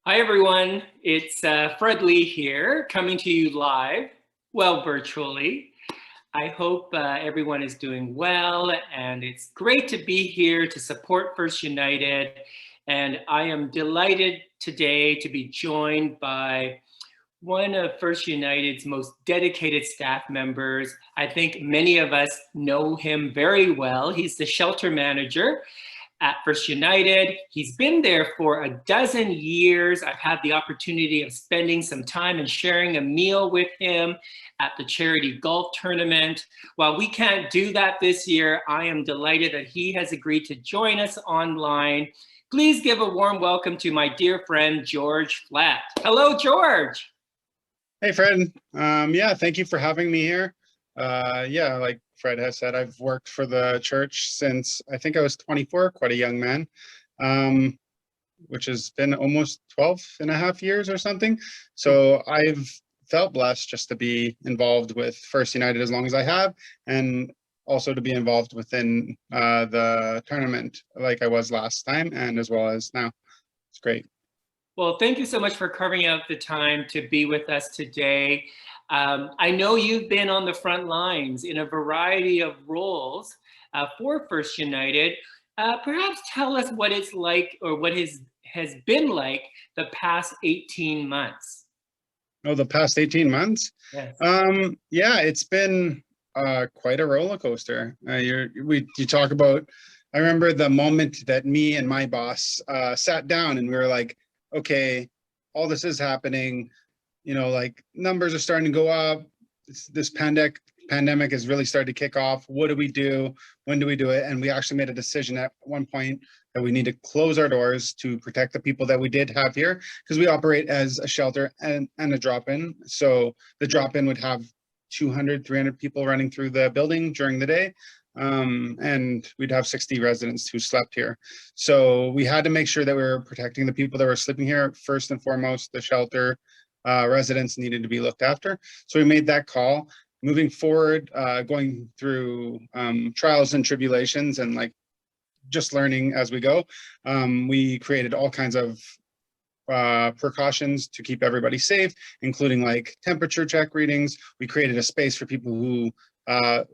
Hi, everyone. It's Fred Lee here, coming to you live, well, virtually. I hope everyone is doing well, and it's great to be here to support First United. And I am delighted today to be joined by one of First United's most dedicated staff members. I think many of us know him very well. He's the shelter manager at First United. He's been there for a dozen years. I've had the opportunity of spending some time and sharing a meal with him at the charity golf tournament. While we can't do that this year, I am delighted that he has agreed to join us online. Please give a warm welcome to my dear friend, George Flatt. Hello, George. Hey, Fred. Yeah, thank you for having me here. Yeah, like Fred has said, I've worked for the church since I think I was 24, quite a young man, um, which has been almost 12 and a half years or something. So I've felt blessed just to be involved with First United as long as I have, and also to be involved within the tournament like I was last time and as well as now. It's great. Well, thank you so much for carving out the time to be with us today. I know you've been on the front lines in a variety of roles for First United. Perhaps tell us what it's like or what has been like the past 18 months. Oh, the past 18 months? Yes. Yeah, it's been quite a roller coaster. You talk about, I remember the moment that me and my boss sat down and we were like, okay, all this is happening, like numbers are starting to go up. This pandemic has really started to kick off. What do we do? When do we do it? And we actually made a decision at one point that we need to close our doors to protect the people that we did have here, because we operate as a shelter and a drop-in. So the drop-in would have 200, 300 people running through the building during the day. And we'd have 60 residents who slept here. So we had to make sure that we were protecting the people that were sleeping here. First and foremost, the shelter residents needed to be looked after. So we made that call. Moving forward, going through trials and tribulations and like just learning as we go, we created all kinds of precautions to keep everybody safe, including like temperature check readings. We created a space for people who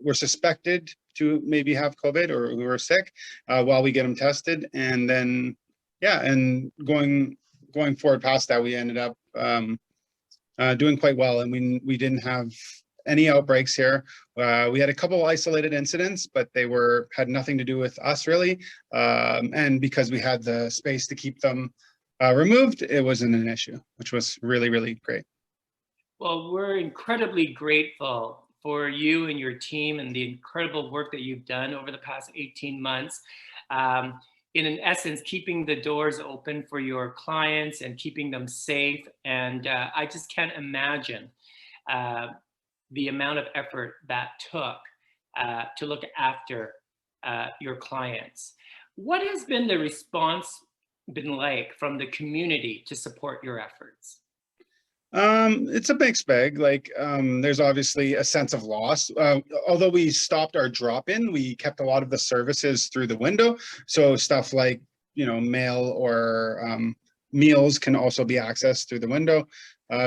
were suspected to maybe have COVID or who were sick while we get them tested. And then, yeah, and going forward past that, we ended up doing quite well, and we didn't have any outbreaks here. We had a couple isolated incidents, but they had nothing to do with us really. And because we had the space to keep them removed, it wasn't an issue, which was really, really great. Well, we're incredibly grateful for you and your team and the incredible work that you've done over the past 18 months. In essence, keeping the doors open for your clients and keeping them safe. And I just can't imagine the amount of effort that took to look after your clients. What has been the response been like from the community to support your efforts? It's a mixed bag. Like, there's obviously a sense of loss. Although we stopped our drop-in, we kept a lot of the services through the window. So stuff like, mail or meals can also be accessed through the window.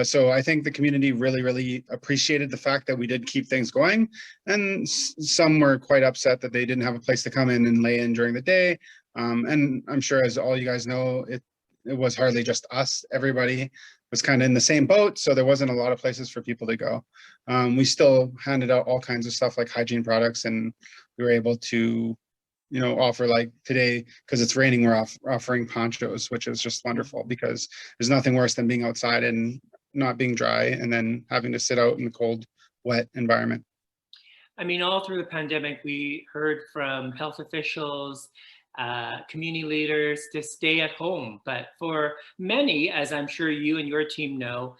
So I think the community really, really appreciated the fact that we did keep things going. And some were quite upset that they didn't have a place to come in and lay in during the day. And I'm sure, as all you guys know, it was hardly just us. Everybody was kind of in the same boat, so there wasn't a lot of places for people to go. We still handed out all kinds of stuff like hygiene products, and we were able to, offer, like today, because it's raining, we're offering ponchos, which is just wonderful, because there's nothing worse than being outside and not being dry and then having to sit out in the cold, wet environment. I mean, all through the pandemic, we heard from health officials, community leaders to stay at home. But for many, as I'm sure you and your team know,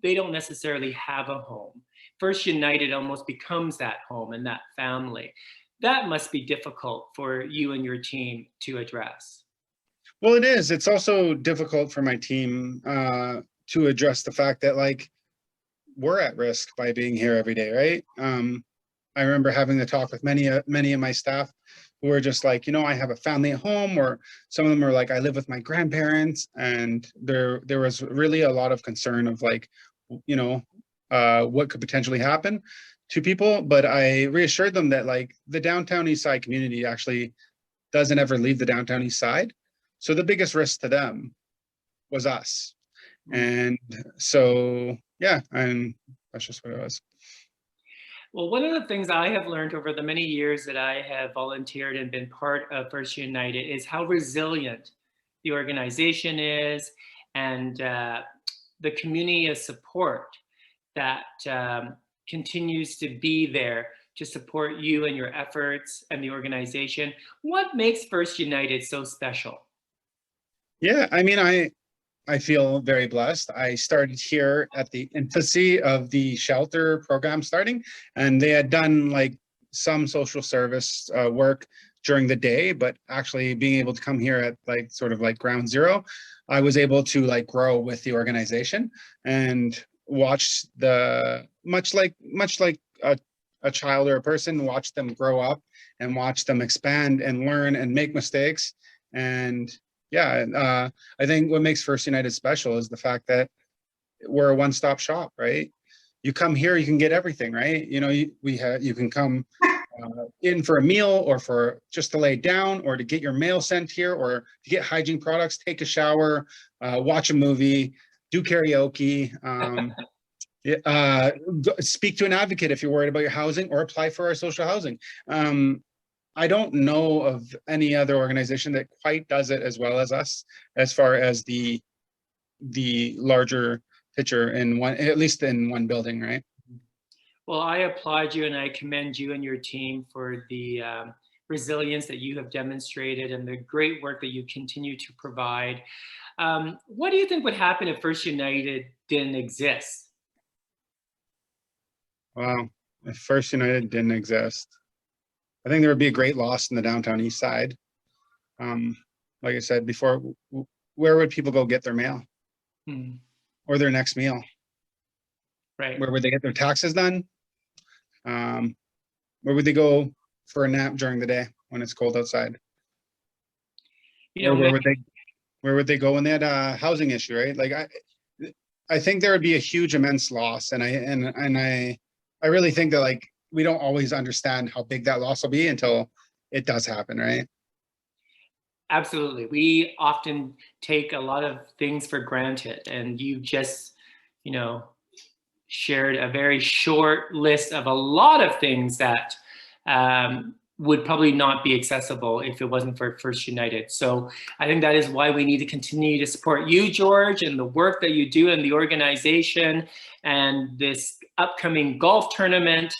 they don't necessarily have a home. First United almost becomes that home and that family. That must be difficult for you and your team to address. Well, it is. It's also difficult for my team to address the fact that, like, we're at risk by being here every day, right? I remember having the talk with many of my staff who are just like, I have a family at home, or some of them are like, I live with my grandparents. And there was really a lot of concern of like, what could potentially happen to people. But I reassured them that like the downtown east side community actually doesn't ever leave the downtown east side. So the biggest risk to them was us. And so, yeah, and that's just what it was. Well, one of the things I have learned over the many years that I have volunteered and been part of First United is how resilient the organization is, and the community of support that continues to be there to support you and your efforts and the organization. What makes First United so special? Yeah, I mean, I feel very blessed. I started here at the infancy of the shelter program starting, and they had done like some social service work during the day, but actually being able to come here at like sort of like ground zero, I was able to like grow with the organization and watch the much like a child or a person, watch them grow up and watch them expand and learn and make mistakes. And yeah, I think what makes First United special is the fact that we're a one-stop shop, right? You come here, you can get everything, right? You can come in for a meal, or for just to lay down, or to get your mail sent here, or to get hygiene products, take a shower, watch a movie, do karaoke, speak to an advocate if you're worried about your housing, or apply for our social housing. I don't know of any other organization that quite does it as well as us, as far as the larger picture in one, at least in one building, right? Well, I applaud you and I commend you and your team for the resilience that you have demonstrated and the great work that you continue to provide. What do you think would happen if First United didn't exist? Wow, if First United didn't exist, I think there would be a great loss in the downtown east side. Like I said before, where would people go get their mail or their next meal? Right. Where would they get their taxes done? Where would they go for a nap during the day when it's cold outside? Or where would they go when they had a housing issue, right? Like I think there would be a huge, immense loss, and I really think that like we don't always understand how big that loss will be until it does happen, right? Absolutely. We often take a lot of things for granted, and you just, shared a very short list of a lot of things that would probably not be accessible if it wasn't for First United. So I think that is why we need to continue to support you, George, and the work that you do in the organization. And this upcoming golf tournament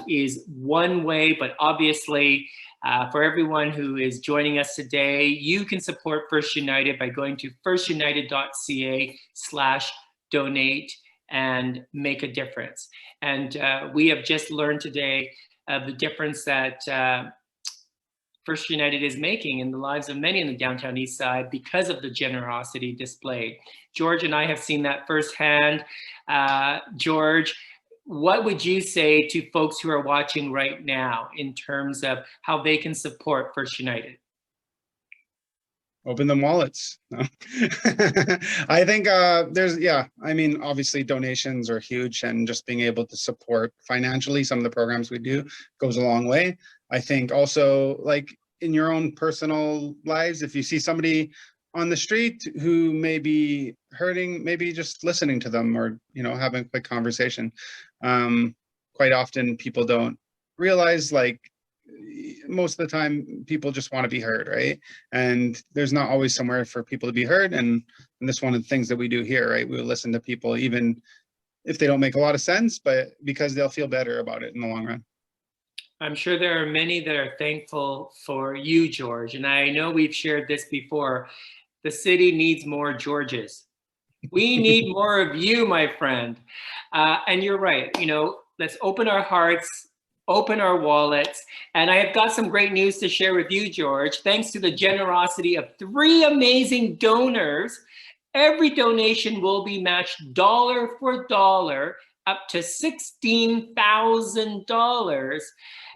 is one way, but obviously for everyone who is joining us today, you can support First United by going to firstunited.ca/donate and make a difference. And we have just learned today of the difference that First United is making in the lives of many in the downtown east side because of the generosity displayed. George and I have seen that firsthand. George, what would you say to folks who are watching right now in terms of how they can support First United? Open them wallets. No. I think I mean, obviously donations are huge, and just being able to support financially some of the programs we do goes a long way. I think also, like in your own personal lives, if you see somebody on the street who may be hurting, maybe just listening to them, or having a quick conversation. Quite often people don't realize, like, most of the time people just want to be heard, right? And there's not always somewhere for people to be heard, and that's one of the things that we do here, right? We'll listen to people even if they don't make a lot of sense, but because they'll feel better about it in the long run. I'm sure there are many that are thankful for you, George, and I know we've shared this before. The city needs more Georges. We need more of you, my friend. And you're right, let's open our hearts, open our wallets. And I have got some great news to share with you, George. Thanks to the generosity of 3 amazing donors, every donation will be matched dollar for dollar up to $16,000.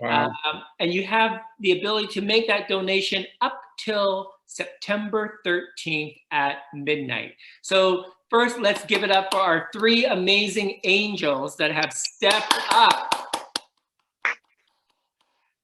Wow. And you have the ability to make that donation up till September 13th at midnight. So first, let's give it up for our 3 amazing angels that have stepped up.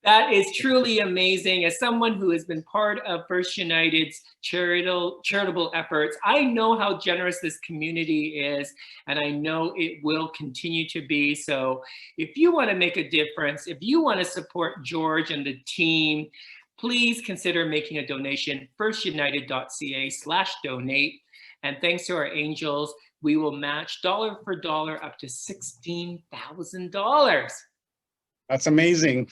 That is truly amazing. As someone who has been part of First United's charitable efforts, I know how generous this community is, and I know it will continue to be. So if you want to make a difference, if you want to support George and the team, please consider making a donation, firstunited.ca/donate. And thanks to our angels, we will match dollar for dollar up to $16,000. That's amazing.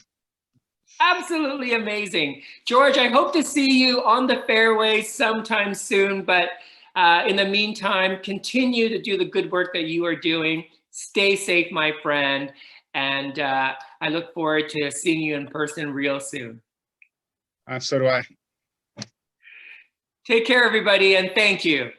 Absolutely amazing. George, I hope to see you on the fairway sometime soon, but in the meantime, continue to do the good work that you are doing. Stay safe, my friend, and I look forward to seeing you in person real soon. So do I. Take care, everybody, and thank you.